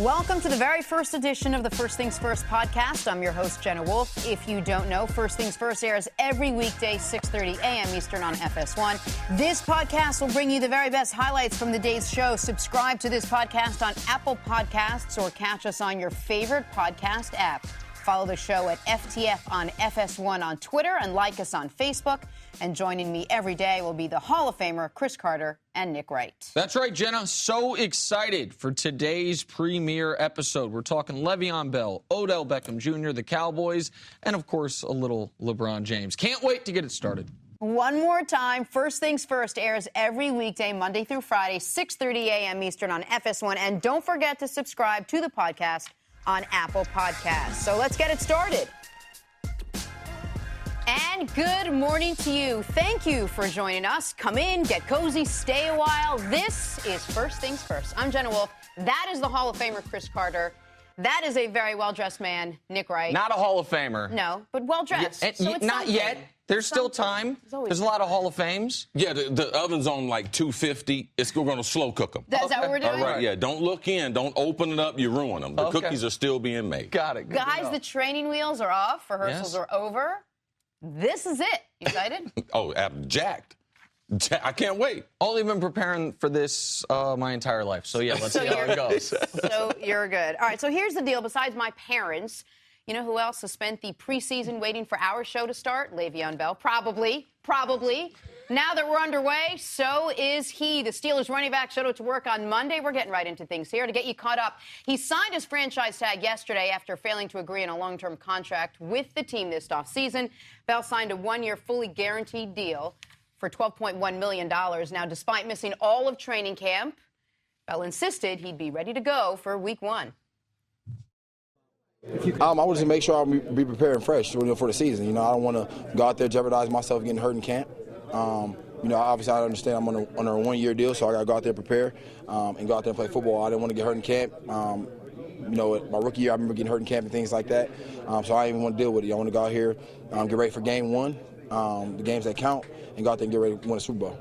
Welcome to the very first edition of the First Things First podcast. I'm your host, Jenna Wolfe. If you don't know, First Things First airs every weekday, 6:30 a.m. Eastern on FS1. This podcast will bring you the very best highlights from the day's show. Subscribe to this podcast on Apple Podcasts or catch us on your favorite podcast app. Follow the show at FTF on FS1 on Twitter and like us on Facebook. And joining me every day will be the Hall of Famer Cris Carter and Nick Wright. That's right, Jenna. So excited for today's premiere episode. We're talking Le'Veon Bell, Odell Beckham Jr., the Cowboys, and, of course, a little LeBron James. Can't wait to get it started. One more time, First Things First airs every weekday, Monday through Friday, 6:30 a.m. Eastern on FS1. And don't forget to subscribe to the podcast on Apple Podcasts. So let's get it started. And good morning to you. Thank you for joining us. Come in, get cozy, stay a while. This is First Things First. I'm Jenna Wolfe. That is the Hall of Famer, Cris Carter. That is a very well-dressed man, Nick Wright. Not a Hall of Famer. No, but well-dressed. Yeah, so it's not something. yet. There's still time. There's a lot of Hall of Fames. Yeah, the oven's on like 250. It's going to slow cook them. Is that what we're doing? All right, yeah. Don't look in. Don't open it up. You ruin them. The cookies are still being made. Got it. Good Guys, the training wheels are off. Rehearsals are over. This is it. You excited? I'm jacked. I can't wait. Only been preparing for this my entire life. So, yeah, let's see how it goes. So you're good. All right, so here's the deal. Besides my parents, you know who else has spent the preseason waiting for our show to start? Le'Veon Bell. Probably. Now that we're underway, so is he. The Steelers running back showed up to work on Monday. We're getting right into things here to get you caught up. He signed his franchise tag yesterday after failing to agree on a long-term contract with the team this offseason. Bell signed a one-year fully guaranteed deal for $12.1 million. Now, despite missing all of training camp, Bell insisted he'd be ready to go for week one. I want to make sure I'll be prepared and fresh for the season. I don't want to go out there, jeopardize myself getting hurt in camp. Obviously I understand I'm on a one-year deal, so I got to go out there prepare and go out there and play football. I didn't want to get hurt in camp. My rookie year, I remember getting hurt in camp and things like that. So I didn't even want to deal with it. I want to go out here, get ready for game one, the games that count, and go out there and get ready to win a Super Bowl.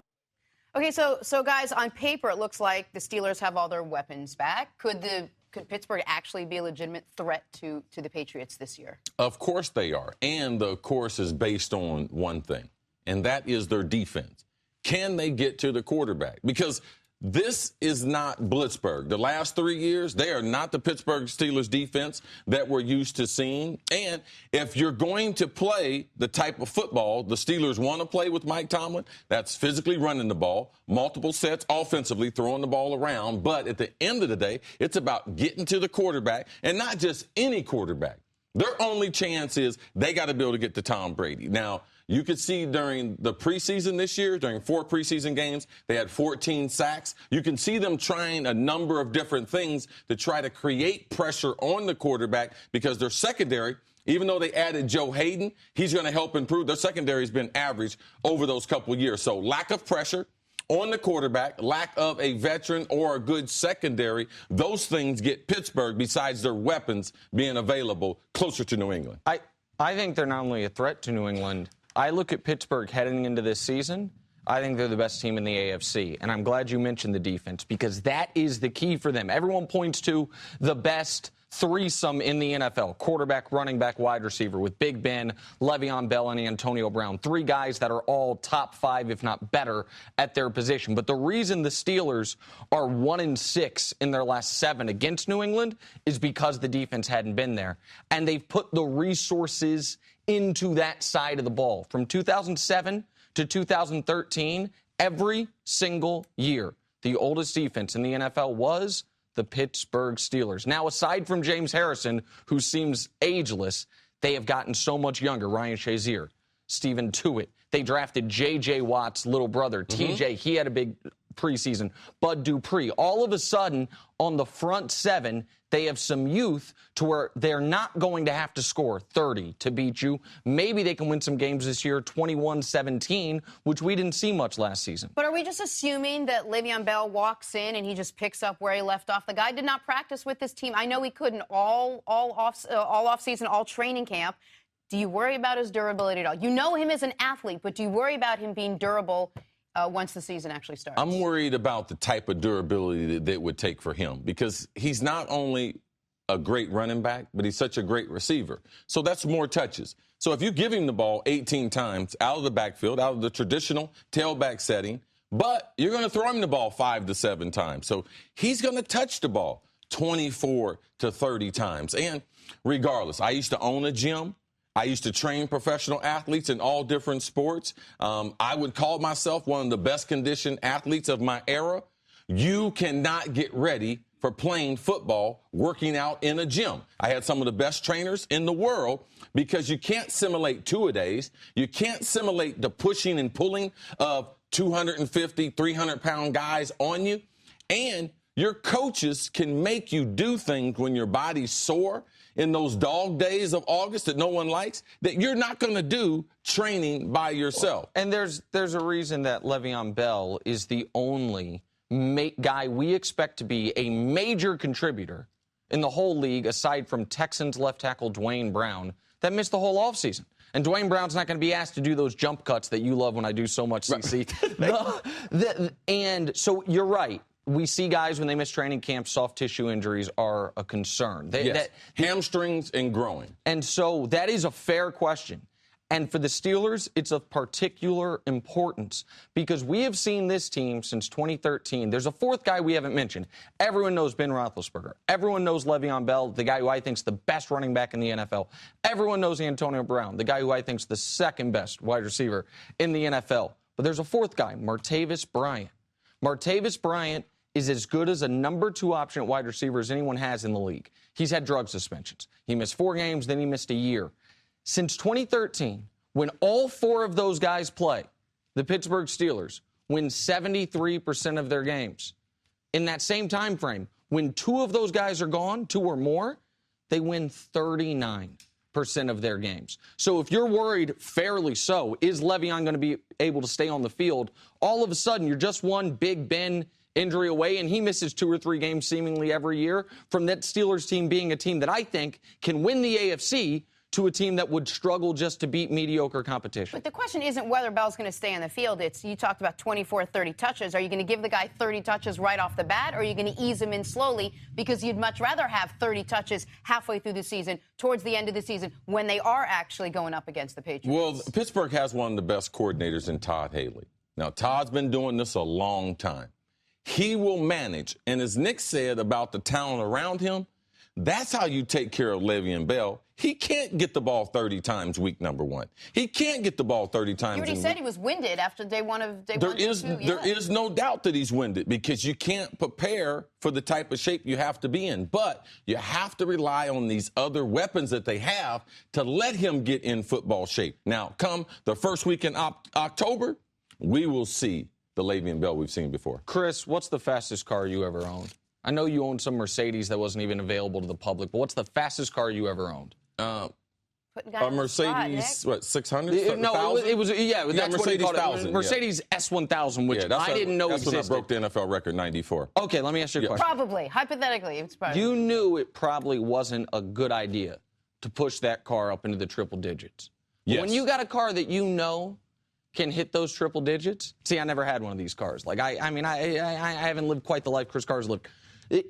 Okay, so guys, on paper, it looks like the Steelers have all their weapons back. Could Pittsburgh actually be a legitimate threat to the Patriots this year? Of course they are. And the course is based on one thing, and that is their defense. Can they get to the quarterback? Because this is not Blitzburg. The last 3 years, they are not the Pittsburgh Steelers defense that we're used to seeing. And if you're going to play the type of football the Steelers want to play with Mike Tomlin, that's physically running the ball, multiple sets offensively, throwing the ball around. But at the end of the day, it's about getting to the quarterback, and not just any quarterback. Their only chance is they got to be able to get to Tom Brady. Now, you could see during the preseason this year, during 4 preseason games, they had 14 sacks. You can see them trying a number of different things to try to create pressure on the quarterback because their secondary, even though they added Joe Hayden, he's going to help improve. Their secondary has been average over those couple of years. So lack of pressure on the quarterback, lack of a veteran or a good secondary, those things get Pittsburgh, besides their weapons being available, closer to New England. I think they're not only a threat to New England. I look at Pittsburgh heading into this season. I think they're the best team in the AFC. And I'm glad you mentioned the defense because that is the key for them. Everyone points to the best threesome in the NFL, quarterback, running back, wide receiver, with Big Ben, Le'Veon Bell, and Antonio Brown. 3 guys that are all top 5, if not better, at their position. But the reason the Steelers are 1-6 in their last 7 against New England is because the defense hadn't been there. And they've put the resources into that side of the ball. From 2007 to 2013, every single year, the oldest defense in the NFL was the Pittsburgh Steelers. Now, aside from James Harrison, who seems ageless, they have gotten so much younger. Ryan Shazier, Stephen Tuitt. They drafted J.J. Watt's little brother, TJ. He had a big preseason. Bud Dupree. All of a sudden, on the front 7, they have some youth to where they're not going to have to score 30 to beat you. Maybe they can win some games this year, 21-17, which we didn't see much last season. But are we just assuming that Le'Veon Bell walks in and he just picks up where he left off? The guy did not practice with this team. I know he couldn't all off season, all training camp. Do you worry about his durability at all? You know him as an athlete, but do you worry about him being durable once the season actually starts? I'm worried about the type of durability that it would take for him because he's not only a great running back, but he's such a great receiver. So that's more touches. So if you give him the ball 18 times out of the backfield, out of the traditional tailback setting, but you're going to throw him the ball 5 to 7 times. So he's going to touch the ball 24 to 30 times. And regardless, I used to own a gym. I used to train professional athletes in all different sports. I would call myself one of the best conditioned athletes of my era. You cannot get ready for playing football, working out in a gym. I had some of the best trainers in the world because you can't simulate two-a-days. You can't simulate the pushing and pulling of 250, 300-pound guys on you. And your coaches can make you do things when your body's sore in those dog days of August that no one likes that you're not going to do training by yourself. And there's a reason that Le'Veon Bell is the only guy we expect to be a major contributor in the whole league, aside from Texans left tackle Dwayne Brown, that missed the whole offseason. And Dwayne Brown's not going to be asked to do those jump cuts that you love when I do so much, CC. And so you're right. We see guys when they miss training camp, soft tissue injuries are a concern. Hamstrings and growing. And so that is a fair question. And for the Steelers, it's of particular importance because we have seen this team since 2013. There's a fourth guy we haven't mentioned. Everyone knows Ben Roethlisberger. Everyone knows Le'Veon Bell, the guy who I think is the best running back in the NFL. Everyone knows Antonio Brown, the guy who I think is the second best wide receiver in the NFL. But there's a fourth guy, Martavis Bryant. Martavis Bryant is as good as a number 2 option at wide receiver as anyone has in the league. He's had drug suspensions. He missed 4 games, then he missed a year. Since 2013, when all 4 of those guys play, the Pittsburgh Steelers win 73% of their games. In that same time frame, when 2 of those guys are gone, 2 or more, they win 39% of their games. So if you're worried, fairly so, is Le'Veon going to be able to stay on the field? All of a sudden, you're just one Big Ben injury away, and he misses 2 or 3 games seemingly every year from that Steelers team being a team that I think can win the AFC to a team that would struggle just to beat mediocre competition. But the question isn't whether Bell's going to stay on the field. It's, you talked about 24, 30 touches. Are you going to give the guy 30 touches right off the bat, or are you going to ease him in slowly because you'd much rather have 30 touches halfway through the season, towards the end of the season, when they are actually going up against the Patriots? Well, Pittsburgh has one of the best coordinators in Todd Haley. Now, Todd's been doing this a long time. He will manage. And as Nick said about the talent around him, that's how you take care of Le'Veon Bell. He can't get the ball 30 times week number 1. He can't get the ball 30 times. You already said he was winded after day one. There is no doubt that he's winded because you can't prepare for the type of shape you have to be in. But you have to rely on these other weapons that they have to let him get in football shape. Now, come the first week in October, we will see the Le'Veon Bell we've seen before. Cris, what's the fastest car you ever owned? I know you owned some Mercedes that wasn't even available to the public, but what's the fastest car you ever owned? A Mercedes, what, 600? No, it was that's Mercedes what he called it. 1000. Mercedes S1000, which I didn't know that's existed. That's when I broke the NFL record, 94. Okay, let me ask you a question. Probably, hypothetically, it's probably. You knew it probably wasn't a good idea to push that car up into the triple digits. Yes. When you got a car that you know can hit those triple digits, see, I never had one of these cars. Like, I haven't lived quite the life Cris Carr's lived.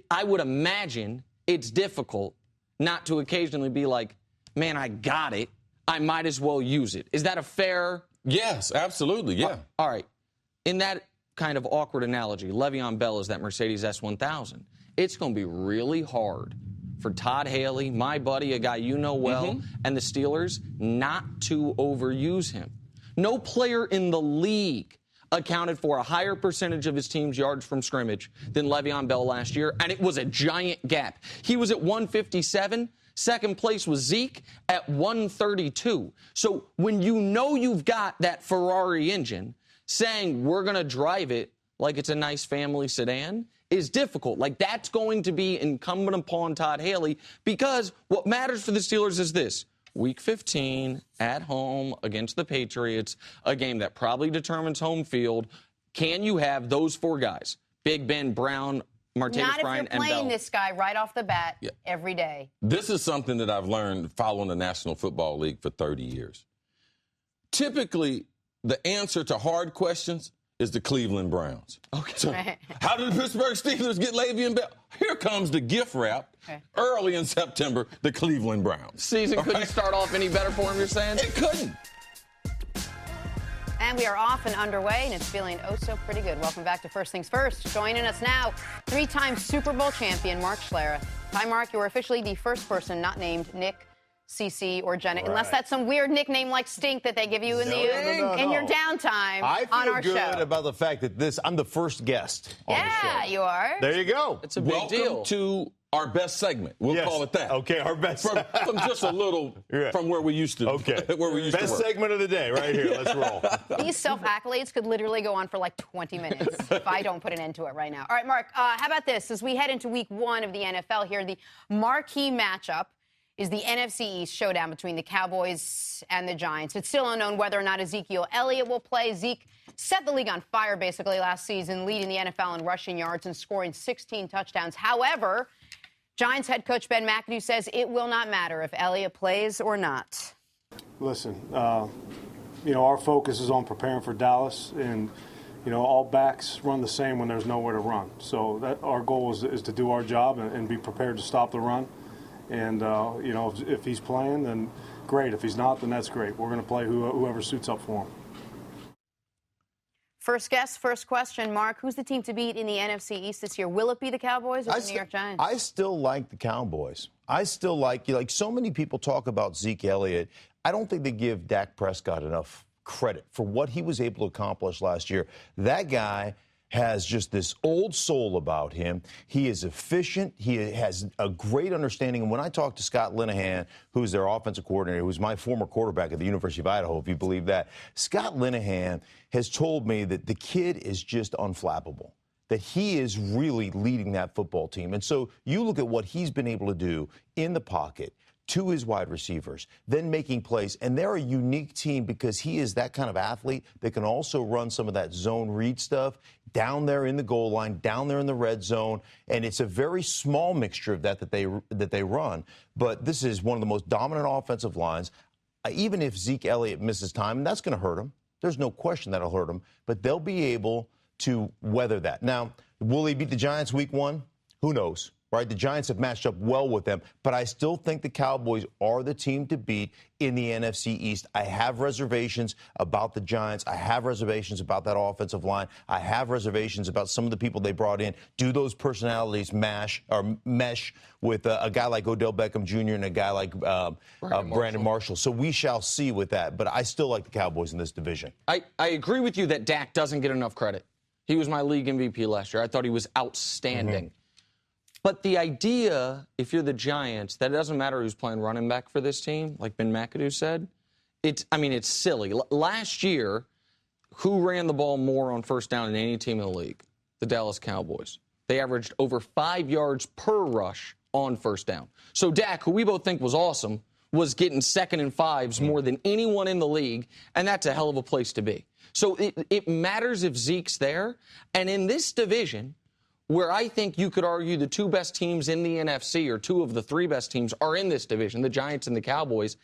I would imagine it's difficult not to occasionally be like, man, I got it. I might as well use it. Is that a fair? Yes, absolutely, yeah. All right. In that kind of awkward analogy, Le'Veon Bell is that Mercedes S1000. It's going to be really hard for Todd Haley, my buddy, a guy you know well, and the Steelers not to overuse him. No player in the league accounted for a higher percentage of his team's yards from scrimmage than Le'Veon Bell last year, and it was a giant gap. He was at 157. Second place was Zeke at 132. So when you know you've got that Ferrari engine, saying we're going to drive it like it's a nice family sedan is difficult. Like, that's going to be incumbent upon Todd Haley, because what matters for the Steelers is this. Week 15 at home against the Patriots, a game that probably determines home field. Can you have those 4 guys, Big Ben, Brown, Martavis Bryant, and Bell? Not if you're playing this guy right off the bat every day. This is something that I've learned following the National Football League for 30 years. Typically, the answer to hard questions is the Cleveland Browns. Okay. So how did the Pittsburgh Steelers get Le'Veon Bell? Here comes the gift wrap. Early in September, the Cleveland Browns. Season couldn't start off any better for him, you're saying? It couldn't. And we are off and underway, and it's feeling oh so pretty good. Welcome back to First Things First. Joining us now, 3-time Super Bowl champion Mark Schlereth. Hi, Mark. You were officially the first person not named Nick, Cece, or Jenna, unless that's some weird nickname like Stink that they give you in your downtime on our show. I feel good about the fact that I'm the first guest on the show. Yeah, you are. There you go. It's a big deal. Welcome to our best segment. We'll call it that. Okay, our best. From just a little from where we used to. Okay. Where we used best to work. segment of the day right here. Let's roll. These self-accolades could literally go on for like 20 minutes if I don't put an end to it right now. All right, Mark, how about this? As we head into week 1 of the NFL here, the marquee matchup is the NFC East showdown between the Cowboys and the Giants. It's still unknown whether or not Ezekiel Elliott will play. Zeke set the league on fire basically last season, leading the NFL in rushing yards and scoring 16 touchdowns. However, Giants head coach Ben McAdoo says it will not matter if Elliott plays or not. Listen, our focus is on preparing for Dallas, and all backs run the same when there's nowhere to run. So our goal is to do our job and be prepared to stop the run. And if he's playing, then great. If he's not, then that's great. We're going to play whoever suits up for him. First guess, first question, Mark. Who's the team to beat in the NFC East this year? Will it be the Cowboys or the New York Giants? I still like the Cowboys. I still like so many people talk about Zeke Elliott. I don't think they give Dak Prescott enough credit for what he was able to accomplish last year. That guy has just this old soul about him. He is efficient. He has a great understanding. And when I talk to Scott Linehan, who's their offensive coordinator, who's my former quarterback at the University of Idaho, if you believe that, Scott Linehan has told me that the kid is just unflappable, that he is really leading that football team. And so you look at what he's been able to do in the pocket, to his wide receivers, then making plays. And they're a unique team because he is that kind of athlete that can also run some of that zone read stuff down there in the goal line, down there in the red zone. And it's a very small mixture of that they run. But this is one of the most dominant offensive lines. Even if Zeke Elliott misses time, and that's going to hurt him. There's no question that'll hurt him. But they'll be able to weather that. Now, will they beat the Giants week 1? Who knows? Right, the Giants have matched up well with them, but I still think the Cowboys are the team to beat in the NFC East. I have reservations about the Giants. I have reservations about that offensive line. I have reservations about some of the people they brought in. Do those personalities mesh with a guy like Odell Beckham Jr. and a guy like Brandon Marshall? So we shall see with that, but I still like the Cowboys in this division. I agree with you that Dak doesn't get enough credit. He was my league MVP last year. I thought he was outstanding. Mm-hmm. But the idea, if you're the Giants, that it doesn't matter who's playing running back for this team, like Ben McAdoo said, it's silly. Last year, who ran the ball more on first down than any team in the league? The Dallas Cowboys. They averaged over 5 yards per rush on first down. So Dak, who we both think was awesome, was getting 2nd and 5s more than anyone in the league, and that's a hell of a place to be. So it matters if Zeke's there. And in this division, where I think you could argue the 2 best teams in the NFC, or 2 of the 3 best teams, are in this division, the Giants and the Cowboys,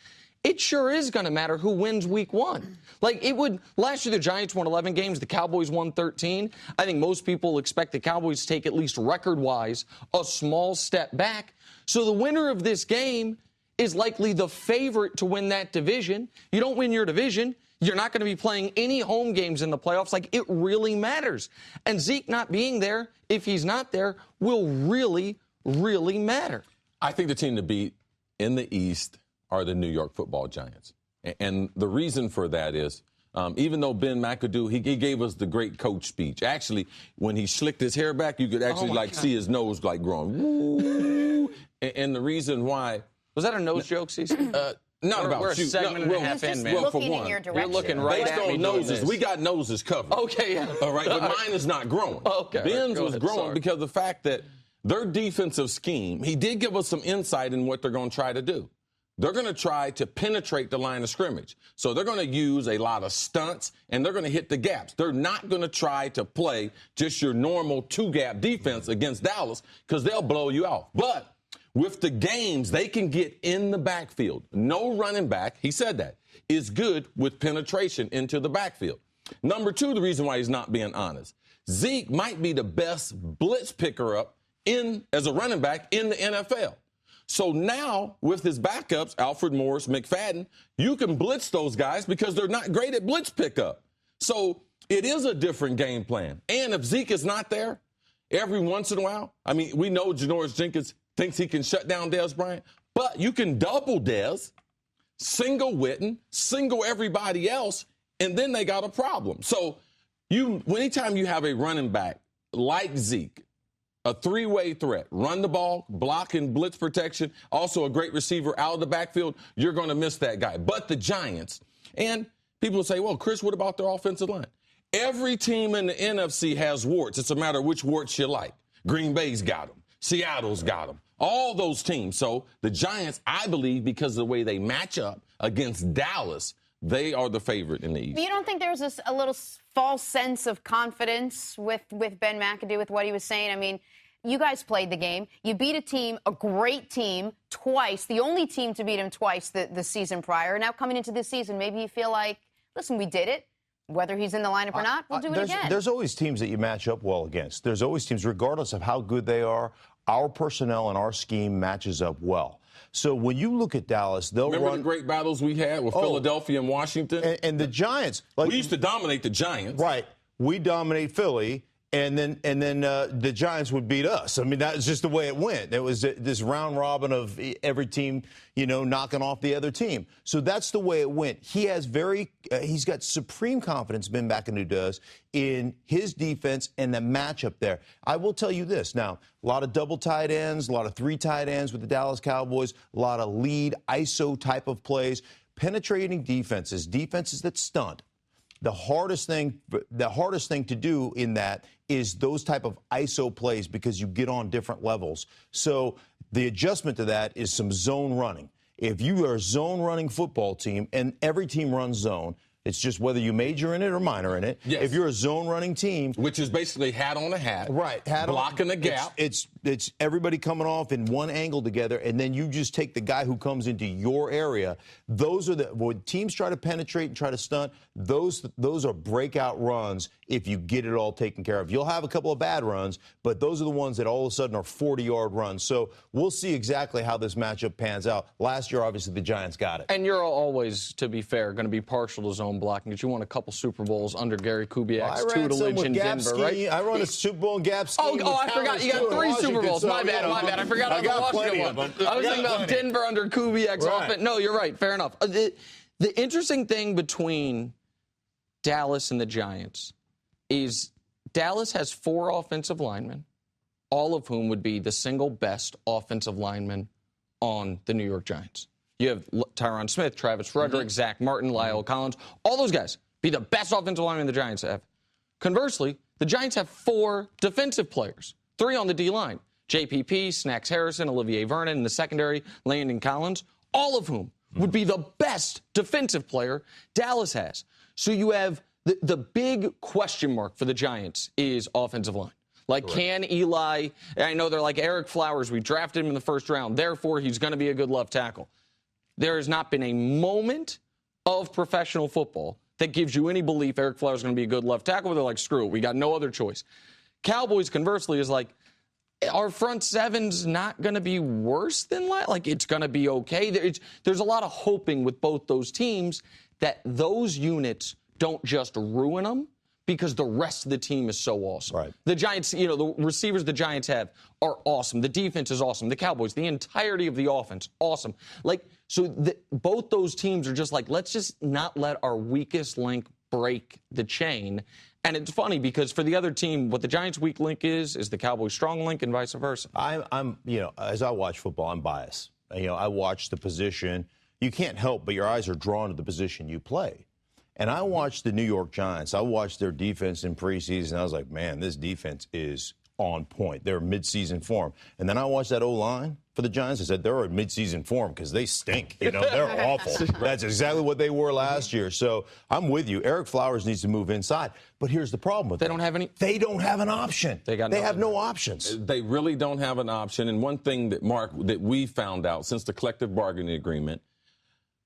it sure is going to matter who wins week 1. Like, it would. Last year, the Giants won 11 games. The Cowboys won 13. I think most people expect the Cowboys to take, at least record-wise, a small step back. So the winner of this game is likely the favorite to win that division. You don't win your division, you're not going to be playing any home games in the playoffs. Like, it really matters. And Zeke not being there, if he's not there, will really, really matter. I think the team to beat in the East are the New York Football Giants. And the reason for that is, even though Ben McAdoo, he gave us the great coach speech. Actually, when he slicked his hair back, you could actually see his nose like growing. Woo! And the reason why. Was that a nose joke, Cece? Not about we're you. a segment and a half in, man. Well, for one, you're looking right at me. Noses. We got noses covered. Okay, yeah. All right, but mine is not growing. Okay. Ben's was growing because of the fact that their defensive scheme, he did give us some insight in what they're going to try to do. They're going to try to penetrate the line of scrimmage. So they're going to use a lot of stunts, and they're going to hit the gaps. They're not going to try to play just your normal 2-gap defense against Dallas because they'll blow you out. But with the games they can get in the backfield, no running back, he said that, is good with penetration into the backfield. Number two, the reason why he's not being honest. Zeke might be the best blitz picker up as a running back in the NFL. So now, with his backups, Alfred Morris, McFadden, you can blitz those guys because they're not great at blitz pickup. So it is a different game plan. And if Zeke is not there, every once in a while, I mean, we know Janoris Jenkins thinks he can shut down Dez Bryant, but you can double Dez, single Witten, single everybody else, and then they got a problem. So anytime you have a running back like Zeke, a three-way threat, run the ball, block and blitz protection, also a great receiver out of the backfield, you're going to miss that guy. But the Giants, and people will say, well, Cris, what about their offensive line? Every team in the NFC has warts. It's a matter of which warts you like. Green Bay's got them. Seattle's got them. All those teams. So the Giants, I believe, because of the way they match up against Dallas, they are the favorite in the East. But you don't think there was a little false sense of confidence with Ben McAdoo, with what he was saying? I mean, you guys played the game. You beat a team, a great team, twice, the only team to beat him twice the season prior. Now coming into this season, maybe you feel like, listen, we did it. Whether he's in the lineup or not, we'll do it again. There's always teams that you match up well against. There's always teams, regardless of how good they are, our personnel and our scheme matches up well. So when you look at Dallas, they'll Remember run the great battles we had with Philadelphia and Washington? And the Giants. Like, we used to dominate the Giants. Right. We dominate Philly. And then the Giants would beat us. I mean, that's just the way it went. It was this round robin of every team, knocking off the other team. So that's the way it went. He has he's got supreme confidence, Ben McAdoo does, in his defense and the matchup there. I will tell you this. Now, a lot of double tight ends, a lot of three tight ends with the Dallas Cowboys, a lot of lead ISO type of plays, penetrating defenses that stunt. The hardest thing to do in that is those type of ISO plays because you get on different levels. So the adjustment to that is some zone running. If you are a zone running football team, and every team runs zone, it's just whether you major in it or minor in it. Yes. If you're a zone running team, which is basically hat on a hat, right? Hat blocking on, the gap. It's everybody coming off in one angle together, and then you just take the guy who comes into your area. Those are when teams try to penetrate and try to stunt. Those are breakout runs if you get it all taken care of. You'll have a couple of bad runs, but those are the ones that all of a sudden are 40-yard runs. So we'll see exactly how this matchup pans out. Last year, obviously, the Giants got it. And you're always, to be fair, going to be partial to zone blocking because you won a couple Super Bowls under Gary Kubiak's tutelage in Denver, right? I run a Super Bowl in gap scheme. Oh, I forgot. You got 3 Super Bowls. My bad. I forgot about the Washington one. I was thinking about Denver under Kubiak's offense. No, you're right. Fair enough. The interesting thing between Dallas and the Giants is Dallas has 4 offensive linemen, all of whom would be the single best offensive linemen on the New York Giants. You have Tyron Smith, Travis Frederick, Zach Martin, Lyle Collins. All those guys be the best offensive linemen the Giants have. Conversely, the Giants have 4 defensive players, 3 on the D-line. JPP, Snacks Harrison, Olivier Vernon in the secondary, Landon Collins, all of whom would be the best defensive player Dallas has. So you have the big question mark for the Giants is offensive line. Like, can Eli, I know they're like Eric Flowers, we drafted him in the first round, therefore he's going to be a good left tackle. There has not been a moment of professional football that gives you any belief Eric Flowers is going to be a good left tackle. They're like, screw it, we got no other choice. Cowboys, conversely, is like, our front seven's not going to be worse than that. Like, it's going to be okay. There's a lot of hoping with both those teams that those units don't just ruin them because the rest of the team is so awesome. Right. The Giants, the receivers the Giants have are awesome. The defense is awesome. The Cowboys, the entirety of the offense, awesome. Both those teams are just like, let's just not let our weakest link break the chain. And it's funny because for the other team, what the Giants' weak link is the Cowboys' strong link and vice versa. I'm as I watch football, I'm biased. I watch the position. You can't help but your eyes are drawn to the position you play. And I watched the New York Giants. I watched their defense in preseason. I was like, man, this defense is on point. They're midseason form. And then I watched that O-line for the Giants. I said, they're in midseason form because they stink. They're awful. That's exactly what they were last year. So I'm with you. Eric Flowers needs to move inside. But here's the problem with They don't have any. They don't have an option. They have no options. They really don't have an option. And one thing that, Mark, that we found out since the collective bargaining agreement,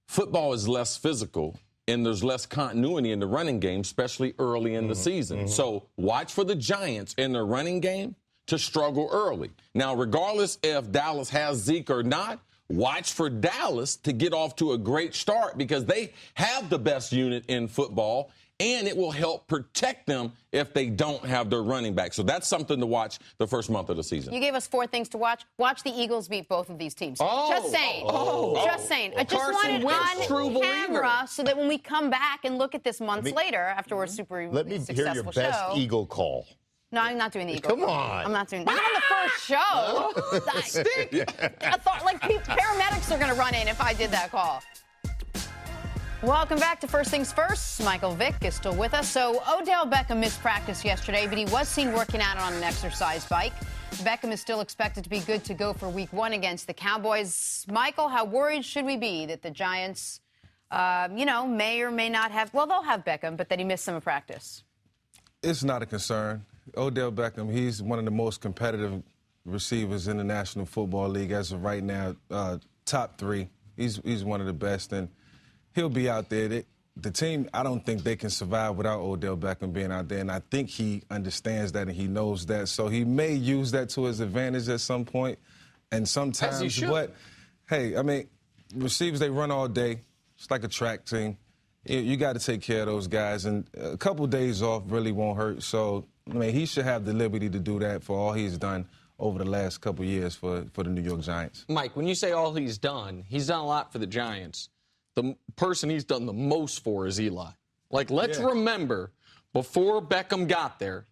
football is less physical and there's less continuity in the running game, especially early in the season. So watch for the Giants in their running game to struggle early. Now, regardless if Dallas has Zeke or not, watch for Dallas to get off to a great start because they have the best unit in football, and it will help protect them if they don't have their running back. So that's something to watch the first month of the season. You gave us 4 things to watch. Watch the Eagles beat both of these teams. Just saying. Just saying. I just want it on camera so that when we come back and look at this months later after we're super Let me successful hear your best show. Eagle call. No, I'm not doing the Eagle. Come on. I'm not doing that. Not on the first show. I thought, like, paramedics are going to run in if I did that call. Welcome back to First Things First. Michael Vick is still with us. So Odell Beckham missed practice yesterday, but he was seen working out on an exercise bike. Beckham is still expected to be good to go for Week 1 against the Cowboys. Michael, how worried should we be that the Giants, may or may not have, well, they'll have Beckham, but that he missed some of practice? It's not a concern. Odell Beckham, he's one of the most competitive receivers in the National Football League as of right now, top 3. He's one of the best, and he'll be out there. The team, I don't think they can survive without Odell Beckham being out there, and I think he understands that and he knows that. So he may use that to his advantage at some point, and sometimes. As he should. But, hey, I mean, receivers, they run all day. It's like a track team. You got to take care of those guys, and a couple days off really won't hurt. So, I mean, he should have the liberty to do that for all he's done over the last couple years for the New York Giants. Mike, when you say all he's done a lot for the Giants. The person he's done the most for is Eli. Like, let's remember, before Beckham got there,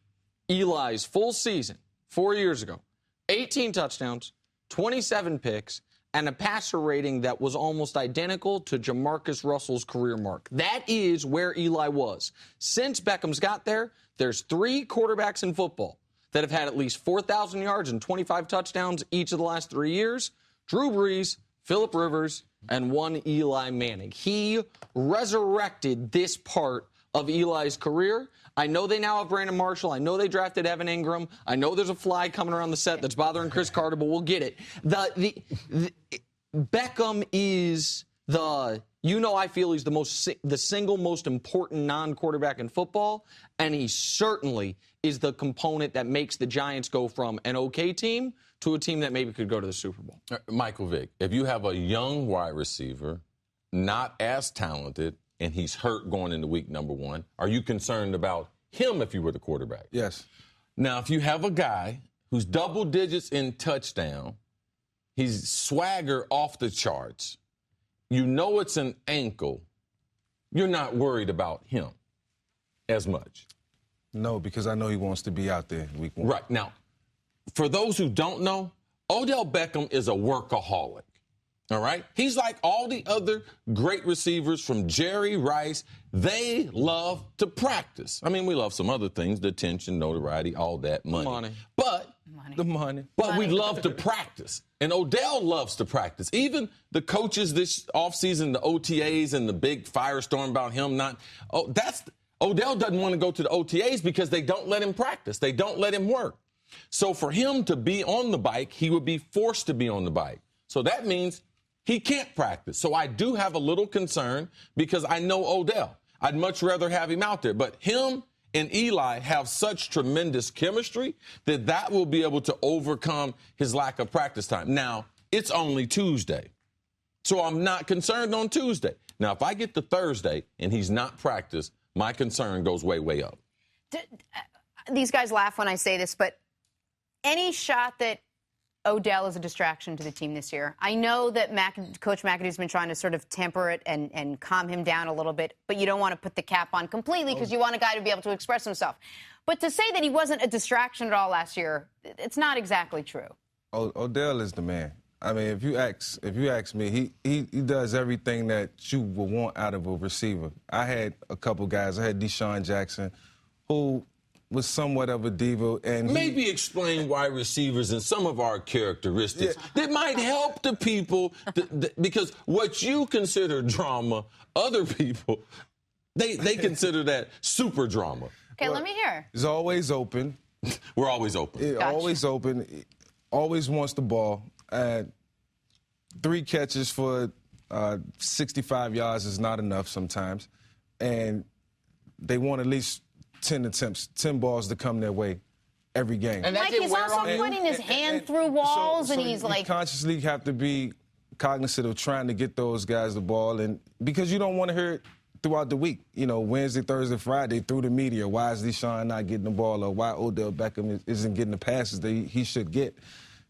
Eli's full season, 4 years ago, 18 touchdowns, 27 picks, and a passer rating that was almost identical to Jamarcus Russell's career mark. That is where Eli was. Since Beckham's got there, there's 3 quarterbacks in football that have had at least 4,000 yards and 25 touchdowns each of the last 3 years. Drew Brees, Phillip Rivers, and 1 Eli Manning. He resurrected this part of Eli's career. I know they now have Brandon Marshall. I know they drafted Evan Ingram. I know there's a fly coming around the set that's bothering Cris Carter, but we'll get it. Beckham is I feel he's the single most important non-quarterback in football, and he certainly is the component that makes the Giants go from an okay team to a team that maybe could go to the Super Bowl. Michael Vick, if you have a young wide receiver, not as talented, and he's hurt going into week number 1, are you concerned about him if you were the quarterback? Yes. Now, if you have a guy who's double digits in touchdown, he's swagger off the charts, you know it's an ankle, you're not worried about him as much. No, because I know he wants to be out there Week 1. Right. Now, for those who don't know, Odell Beckham is a workaholic. All right? He's like all the other great receivers from Jerry Rice. They love to practice. I mean, we love some other things, the attention, notoriety, all that money. The money. But we love to practice. And Odell loves to practice. Even the coaches this offseason, the OTAs and the big firestorm about him Odell doesn't want to go to the OTAs because they don't let him practice. They don't let him work. So for him to be on the bike, he would be forced to be on the bike. So that means he can't practice. So I do have a little concern because I know Odell. I'd much rather have him out there. But him and Eli have such tremendous chemistry that will be able to overcome his lack of practice time. Now, it's only Tuesday. So I'm not concerned on Tuesday. Now, if I get to Thursday and he's not practiced, my concern goes way, way up. These guys laugh when I say this, but any shot that Odell is a distraction to the team this year? I know that Coach McAdoo's been trying to sort of temper it and calm him down a little bit, but you don't want to put the cap on completely because you want a guy to be able to express himself. But to say that he wasn't a distraction at all last year, it's not exactly true. Odell is the man. I mean, if you ask me, he does everything that you would want out of a receiver. I had a couple guys. I had Deshaun Jackson, who was somewhat of a diva. And maybe explain why receivers and some of our characteristics that might help the people because what you consider drama, other people, they consider that super drama. Okay, let me hear. He's always open. We're always open. Gotcha. Always open. Always wants the ball. 3 catches for 65 yards is not enough sometimes. And they want at least 10 attempts, 10 balls to come their way every game. And Mike, he's also putting his hand through walls, and he's like... You consciously have to be cognizant of trying to get those guys the ball, and because you don't want to hear it throughout the week. You know, Wednesday, Thursday, Friday, through the media, why is Deshaun not getting the ball, or why Odell Beckham isn't getting the passes that he should get.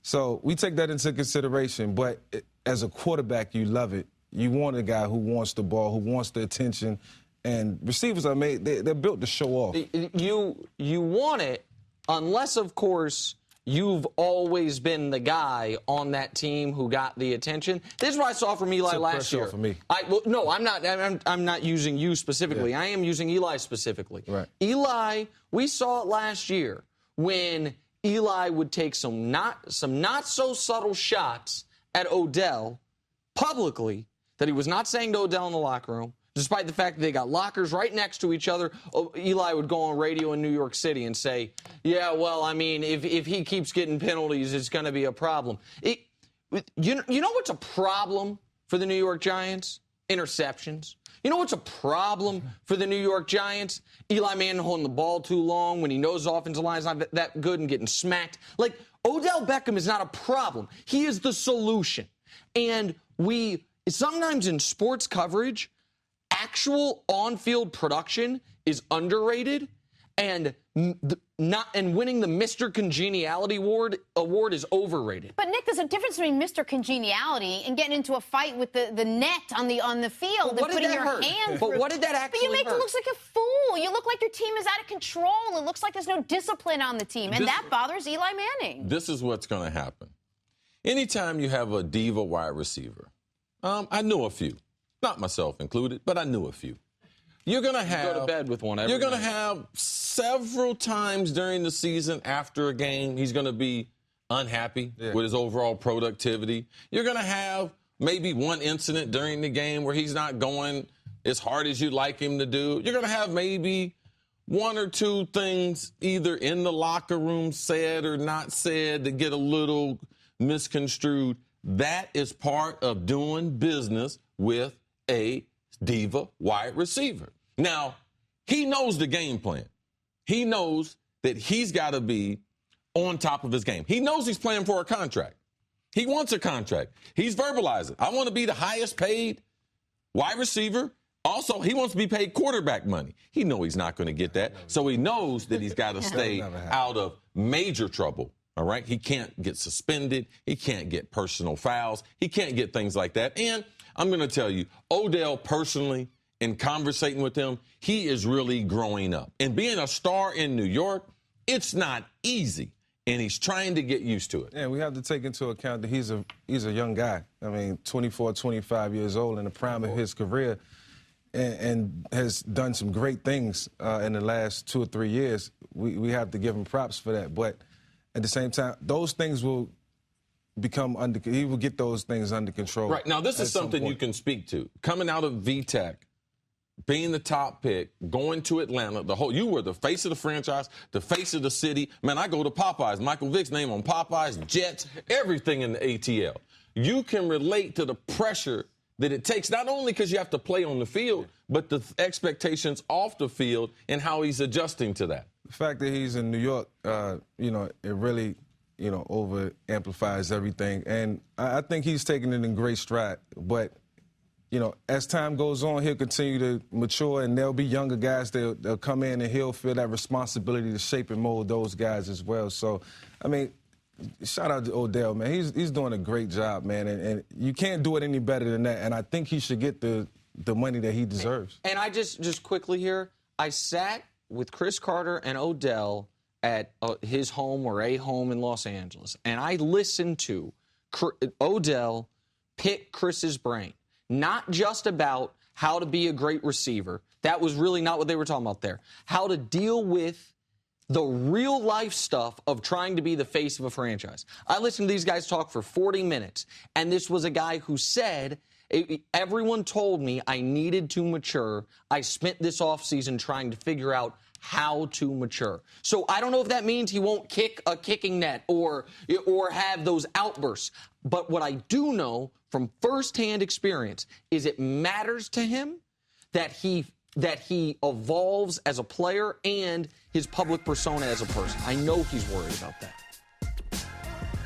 So we take that into consideration, but as a quarterback, you love it. You want a guy who wants the ball, who wants the attention, and receivers are made, they're built to show off. You want it, unless, of course, you've always been the guy on that team who got the attention. This is what I saw from Eli last year. For me. No, I'm not using you specifically. Yeah. I am using Eli specifically. Right. Eli, we saw it last year when Eli would take some not so subtle shots at Odell publicly that he was not saying to Odell in the locker room. Despite the fact that they got lockers right next to each other, Eli would go on radio in New York City and say, yeah, well, I mean, if he keeps getting penalties, it's going to be a problem. You know what's a problem for the New York Giants? Interceptions. You know what's a problem for the New York Giants? Eli Manning holding the ball too long when he knows the offensive line's not that good and getting smacked. Like, Odell Beckham is not a problem. He is the solution. And sometimes in sports coverage, actual on-field production is underrated, and winning the Mr. Congeniality award is overrated. But Nick, there's a difference between Mr. Congeniality and getting into a fight with the net on the field and putting your hand through. But what did that actually hurt? But you make it look like a fool. You look like your team is out of control. It looks like there's no discipline on the team, and that bothers Eli Manning. This is what's going to happen. Anytime you have a diva wide receiver, I know a few. Not myself included, but I knew a few. You're going to have... Go to bed with one every You're going to night. have several times during the season after a game, he's going to be unhappy with his overall productivity. You're going to have maybe one incident during the game where he's not going as hard as you'd like him to do. You're going to have maybe one or two things either in the locker room said or not said that get a little misconstrued. That is part of doing business with a diva wide receiver. Now, he knows the game plan. He knows that he's got to be on top of his game. He knows he's playing for a contract. He wants a contract. He's verbalizing. I want to be the highest paid wide receiver. Also, he wants to be paid quarterback money. He knows he's not going to get that. So he knows that he's got to stay out of major trouble. All right? He can't get suspended. He can't get personal fouls. He can't get things like that. And I'm going to tell you, Odell personally, in conversating with him, he is really growing up. And being a star in New York, it's not easy. And he's trying to get used to it. Yeah, we have to take into account that he's a young guy. I mean, 24, 25 years old in the prime of his career and has done some great things in the last 2 or 3 years. We have to give him props for that. But at the same time, those things will he will get those things under control. Right. Now, this is something you can speak to. Coming out of VTech, being the top pick, going to Atlanta, you were the face of the franchise, the face of the city. Man, I go to Popeyes. Michael Vick's name on Popeyes, Jets, everything in the ATL. You can relate to the pressure that it takes, not only because you have to play on the field, but the expectations off the field and how he's adjusting to that. The fact that he's in New York, it really... over amplifies everything. And I think he's taking it in great stride. But, as time goes on, he'll continue to mature, and there'll be younger guys they'll come in, and he'll feel that responsibility to shape and mold those guys as well. So, I mean, shout out to Odell, man. He's doing a great job, man. And you can't do it any better than that. And I think he should get the money that he deserves. And I just quickly here, I sat with Cris Carter and Odell at his home or a home in Los Angeles, and I listened to Odell pick Chris's brain, not just about how to be a great receiver. That was really not what they were talking about there. How to deal with the real life stuff of trying to be the face of a franchise. I listened to these guys talk for 40 minutes, and this was a guy who said, everyone told me I needed to mature. I spent this offseason trying to figure out how to mature. So I don't know if that means he won't kick a kicking net or have those outbursts. But what I do know from firsthand experience is it matters to him that he evolves as a player and his public persona as a person. I know he's worried about that.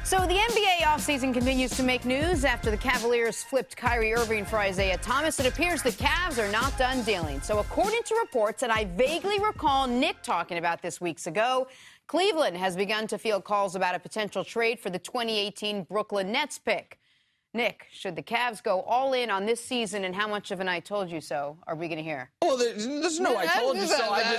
So the NBA offseason continues to make news after the Cavaliers flipped Kyrie Irving for Isaiah Thomas. It appears the Cavs are not done dealing. So according to reports that I vaguely recall Nick talking about this weeks ago, Cleveland has begun to field calls about a potential trade for the 2018 Brooklyn Nets pick. Nick, should the Cavs go all in on this season, and how much of an I told you so are we going to hear? Well, there's no I told you so. I got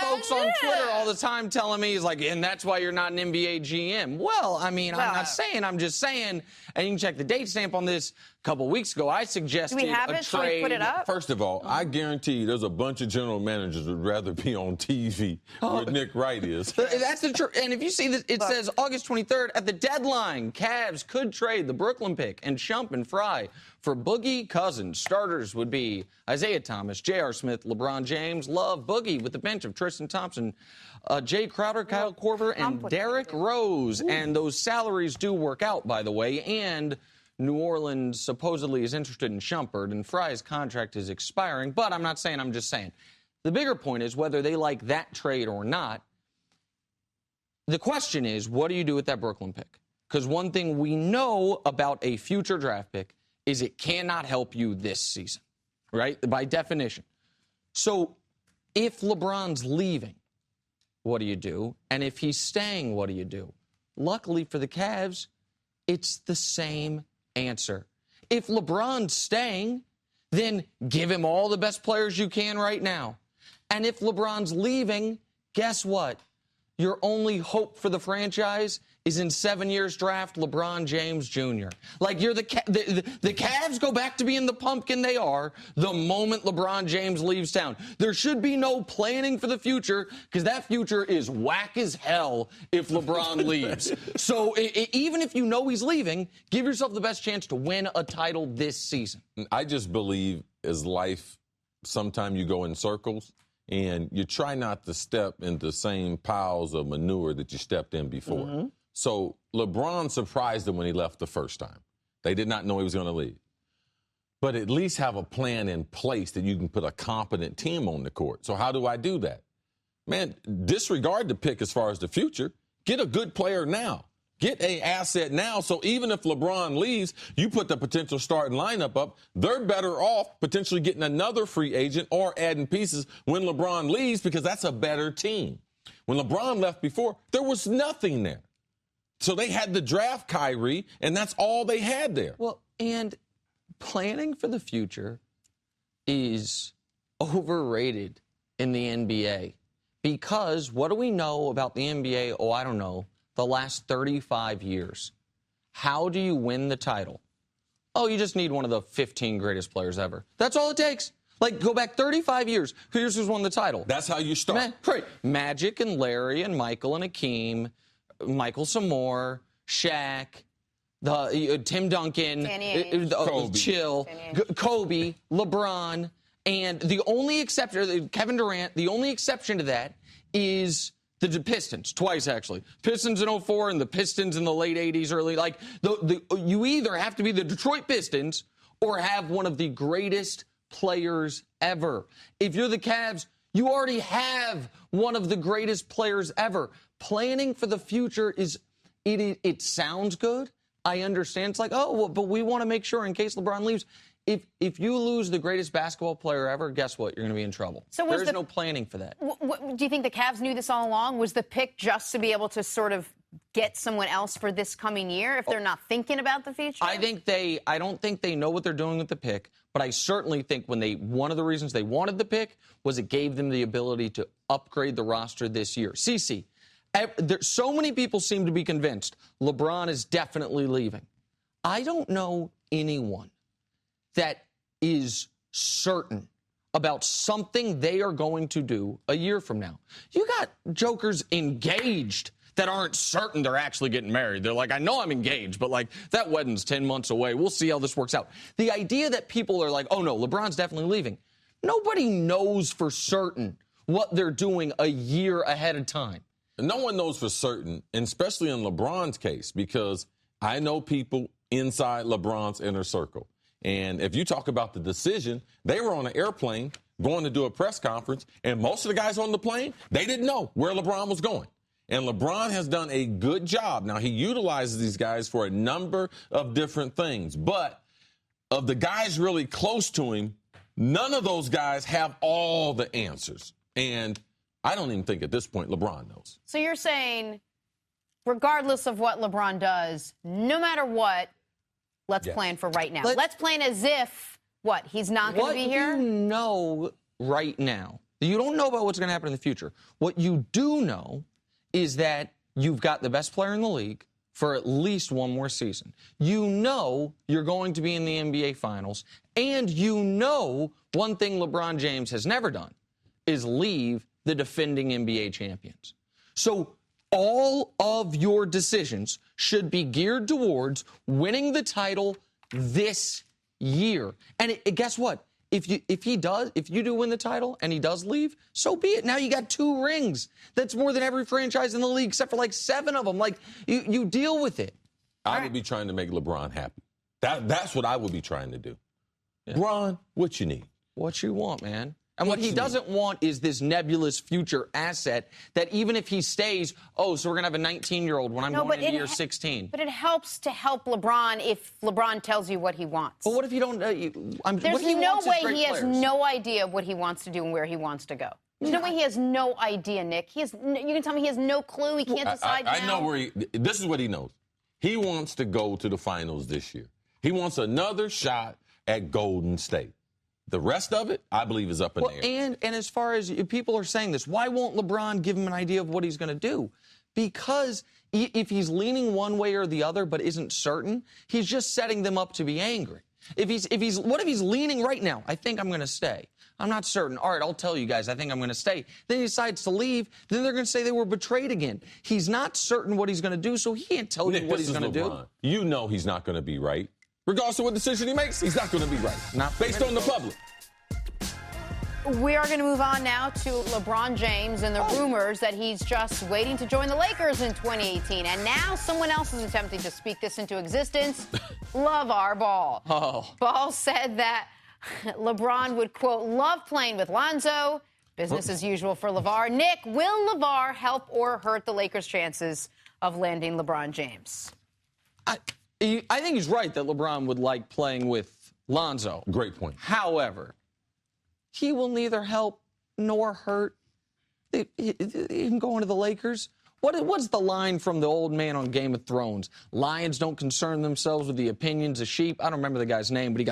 folks on Twitter all the time telling me, he's like, and that's why you're not an NBA GM. Well, I mean, I'm not saying, I'm just saying, and you can check the date stamp on this. A couple weeks ago, I suggested Do we have a it? trade. Should we put it up? First of all, I guarantee you there's a bunch of general managers would rather be on TV where Nick Wright is. That's the truth. And if you see this, it says August 23rd at the deadline, Cavs could trade the Brooklyn pick and Shump and Fry for Boogie Cousins. Starters would be Isaiah Thomas, J.R. Smith, LeBron James, Love, Boogie with the bench of Tristan Thompson, Jay Crowder, Kyle Korver, and Derrick Rose. Ooh. And those salaries do work out, by the way. And New Orleans supposedly is interested in Shumpert, and Fry's contract is expiring. But I'm not saying, I'm just saying. The bigger point is whether they like that trade or not. The question is, what do you do with that Brooklyn pick? Because one thing we know about a future draft pick is it cannot help you this season, right? By definition. So if LeBron's leaving, what do you do? And if he's staying, what do you do? Luckily for the Cavs, it's the same answer. If LeBron's staying, then give him all the best players you can right now. And if LeBron's leaving, guess what? Your only hope for the franchise is in 7 years draft LeBron James Jr. Like the Cavs go back to being the pumpkin they are the moment LeBron James leaves town. There should be no planning for the future because that future is whack as hell if LeBron leaves. So even if you know he's leaving, give yourself the best chance to win a title this season. I just believe as life, sometimes you go in circles. And you try not to step into the same piles of manure that you stepped in before. Mm-hmm. So LeBron surprised them when he left the first time. They did not know he was going to leave. But at least have a plan in place that you can put a competent team on the court. So how do I do that? Man, disregard the pick as far as the future. Get a good player now. Get an asset now, so even if LeBron leaves, you put the potential starting lineup up, they're better off potentially getting another free agent or adding pieces when LeBron leaves because that's a better team. When LeBron left before, there was nothing there. So they had to draft Kyrie, and that's all they had there. Well, and planning for the future is overrated in the NBA because what do we know about the NBA? Oh, I don't know. The last 35 years. How do you win the title? Oh, you just need one of the 15 greatest players ever. That's all it takes. Like, go back 35 years. Here's who's won the title. That's how you start. Right. Magic and Larry and Michael and Hakeem, Michael Samore, Shaq, Tim Duncan, Kobe, LeBron, and the only exception, Kevin Durant, the only exception to that is the Pistons, twice actually. Pistons in 04 and the Pistons in the late 80s, early. Like, you either have to be the Detroit Pistons or have one of the greatest players ever. If you're the Cavs, you already have one of the greatest players ever. Planning for the future it sounds good. I understand. It's like, oh, well, but we want to make sure in case LeBron leaves. If you lose the greatest basketball player ever, guess what? You're going to be in trouble. So there's no planning for that. Do you think the Cavs knew this all along? Was the pick just to be able to sort of get someone else for this coming year if they're not thinking about the future? I don't think they know what they're doing with the pick, but I certainly think one of the reasons they wanted the pick was it gave them the ability to upgrade the roster this year. CC, so many people seem to be convinced LeBron is definitely leaving. I don't know anyone that is certain about something they are going to do a year from now. You got jokers engaged that aren't certain they're actually getting married. They're like, I know I'm engaged, but like that wedding's 10 months away. We'll see how this works out. The idea that people are like, oh no, LeBron's definitely leaving. Nobody knows for certain what they're doing a year ahead of time. No one knows for certain, and especially in LeBron's case, because I know people inside LeBron's inner circle. And if you talk about the decision, they were on an airplane going to do a press conference, and most of the guys on the plane, they didn't know where LeBron was going. And LeBron has done a good job. Now, he utilizes these guys for a number of different things. But of the guys really close to him, none of those guys have all the answers. And I don't even think at this point LeBron knows. So you're saying, regardless of what LeBron does, no matter what, let's plan for right now. Let's plan as if, what, he's not going to be here? What you know right now, you don't know about what's going to happen in the future. What you do know is that you've got the best player in the league for at least one more season. You know you're going to be in the NBA Finals, and you know one thing LeBron James has never done is leave the defending NBA champions. So all of your decisions should be geared towards winning the title this year. And guess what? If you do win the title and he does leave, so be it. Now you got 2 rings. That's more than every franchise in the league, except for like 7 of them. Like, you deal with it. I would be trying to make LeBron happy. That's what I would be trying to do. Yeah. LeBron, what you need? What you want, man. And what he doesn't want is this nebulous future asset that even if he stays, so we're going to have a 19-year-old when I'm going into year 16. But it helps to help LeBron if LeBron tells you what he wants. But what if you don't? There's no way he has no idea what he wants to do and where he wants to go. There's no way he has no idea, Nick. You can tell me he has no clue. He can't decide now. I know where this is what he knows. He wants to go to the finals this year. He wants another shot at Golden State. The rest of it, I believe, is up in the air. And as far as people are saying this, why won't LeBron give him an idea of what he's going to do? Because if he's leaning one way or the other but isn't certain, he's just setting them up to be angry. What if he's leaning right now? I think I'm going to stay. I'm not certain. All right, I'll tell you guys, I think I'm going to stay. Then he decides to leave. Then they're going to say they were betrayed again. He's not certain what he's going to do, so he can't tell you what he's going to do. You know he's not going to be right. Regardless of what decision he makes, he's not going to be right. Not based on the public. We are going to move on now to LeBron James and the rumors that he's just waiting to join the Lakers in 2018. And now someone else is attempting to speak this into existence. LeVar Ball. Ball said that LeBron would, quote, love playing with Lonzo. Business as usual for LeVar. Nick, will LeVar help or hurt the Lakers' chances of landing LeBron James? I think he's right that LeBron would like playing with Lonzo. Great point. However, he will neither help nor hurt him going to the Lakers. What's the line from the old man on Game of Thrones? Lions don't concern themselves with the opinions of sheep. I don't remember the guy's name, but he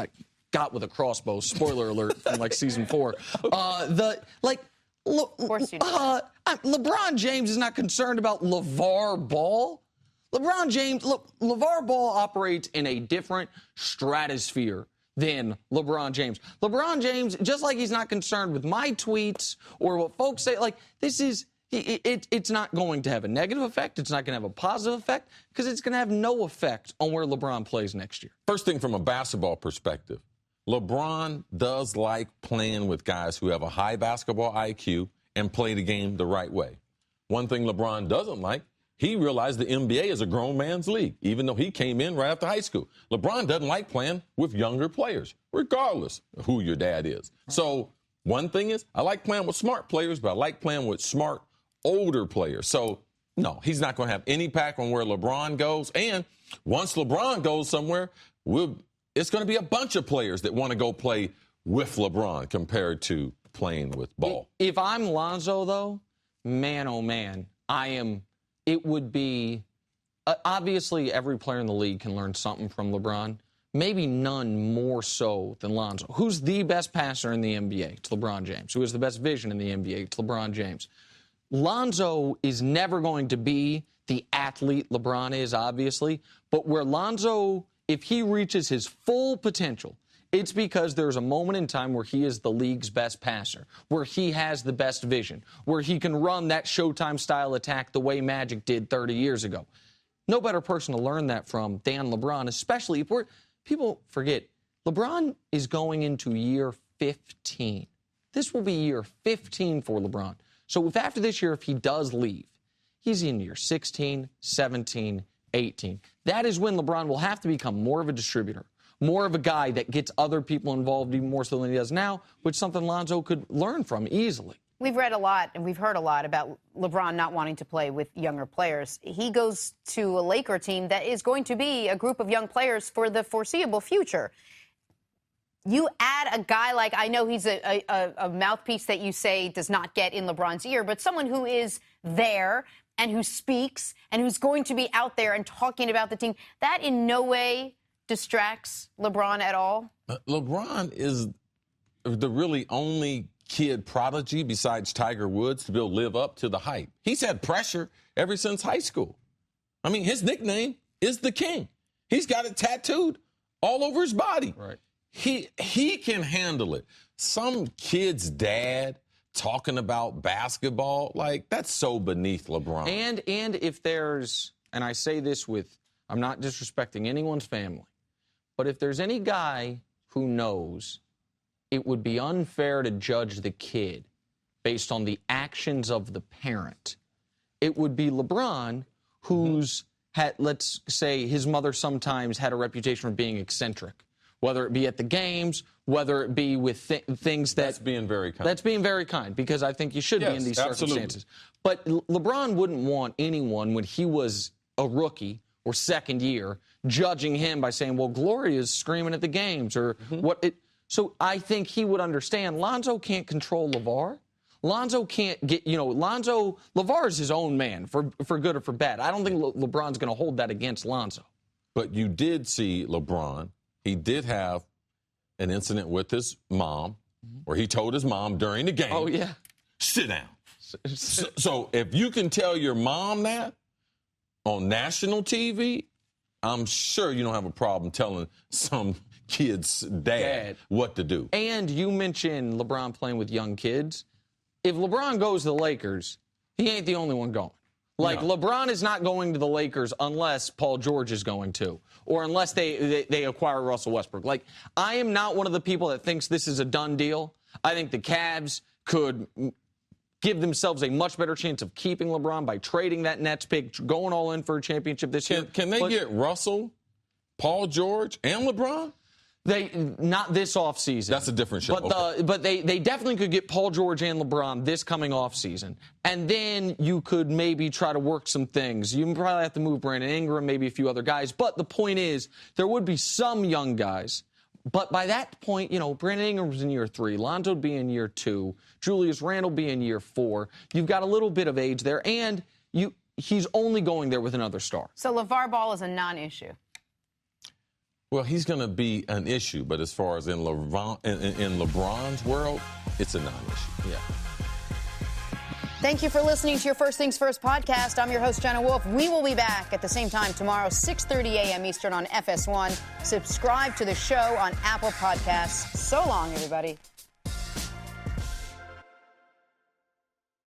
got with a crossbow. Spoiler alert from like season 4. Of course you do. LeBron James is not concerned about LeVar Ball. LeVar Ball operates in a different stratosphere than LeBron James. LeBron James, just like he's not concerned with my tweets or what folks say, like it's not going to have a negative effect. It's not going to have a positive effect because it's going to have no effect on where LeBron plays next year. First thing from a basketball perspective, LeBron does like playing with guys who have a high basketball IQ and play the game the right way. One thing LeBron doesn't like, he realized the NBA is a grown man's league, even though he came in right after high school. LeBron doesn't like playing with younger players, regardless of who your dad is. So one thing is, I like playing with smart players, but I like playing with smart, older players. So, no, he's not going to have any impact on where LeBron goes. And once LeBron goes somewhere, it's going to be a bunch of players that want to go play with LeBron compared to playing with Ball. If I'm Lonzo, though, man, oh, man, it would be obviously every player in the league can learn something from LeBron. Maybe none more so than Lonzo. Who's the best passer in the NBA? It's LeBron James. Who has the best vision in the NBA? It's LeBron James. Lonzo is never going to be the athlete LeBron is, obviously. But where Lonzo, if he reaches his full potential, it's because there's a moment in time where he is the league's best passer, where he has the best vision, where he can run that Showtime-style attack the way Magic did 30 years ago. No better person to learn that from than LeBron, especially if people forget, LeBron is going into year 15. This will be year 15 for LeBron. So if after this year, if he does leave, he's in year 16, 17, 18. That is when LeBron will have to become more of a distributor, more of a guy that gets other people involved even more so than he does now, which is something Lonzo could learn from easily. We've read a lot and we've heard a lot about LeBron not wanting to play with younger players. He goes to a Laker team that is going to be a group of young players for the foreseeable future. You add a guy like, I know he's a mouthpiece that you say does not get in LeBron's ear, but someone who is there and who speaks and who's going to be out there and talking about the team, that in no way distracts LeBron at all? LeBron is the really only kid prodigy besides Tiger Woods to be able to live up to the hype. He's had pressure ever since high school. I mean, his nickname is the King. He's got it tattooed all over his body. Right. He can handle it. Some kid's dad talking about basketball, like, that's so beneath LeBron. And if there's, and I say this with, I'm not disrespecting anyone's family, but if there's any guy who knows it would be unfair to judge the kid based on the actions of the parent, it would be LeBron, who's had, let's say, his mother sometimes had a reputation for being eccentric, whether it be at the games, whether it be with things that... That's being very kind. That's being very kind, because I think you should be in these circumstances. But LeBron wouldn't want anyone, when he was a rookie or second year, judging him by saying, well, Gloria's screaming at the games, or what it... So I think he would understand Lonzo can't control LeVar. Lonzo can't get, LeVar is his own man, for good or for bad. I don't think LeBron's going to hold that against Lonzo. But you did see LeBron. He did have an incident with his mom where he told his mom during the game, oh, yeah, sit down. So if you can tell your mom that on national TV, I'm sure you don't have a problem telling some kid's dad what to do. And you mentioned LeBron playing with young kids. If LeBron goes to the Lakers, he ain't the only one going. Like, no. LeBron is not going to the Lakers unless Paul George is going to, or unless they acquire Russell Westbrook. Like, I am not one of the people that thinks this is a done deal. I think the Cavs could give themselves a much better chance of keeping LeBron by trading that Nets pick, going all in for a championship this year. Can they get Russell, Paul George, and LeBron? Not this offseason. That's a different show. But they definitely could get Paul George and LeBron this coming offseason. And then you could maybe try to work some things. You probably have to move Brandon Ingram, maybe a few other guys. But the point is, there would be some young guys. But by that point, Brandon Ingram's in year 3. Lonzo would be in year 2. Julius Randle be in year 4. You've got a little bit of age there. And he's only going there with another star. So LeVar Ball is a non-issue. Well, he's going to be an issue, but as far as in LeBron's world, it's a non-issue. Yeah. Thank you for listening to your First Things First podcast. I'm your host, Jenna Wolfe. We will be back at the same time tomorrow, 6:30 a.m. Eastern on FS1. Subscribe to the show on Apple Podcasts. So long, everybody.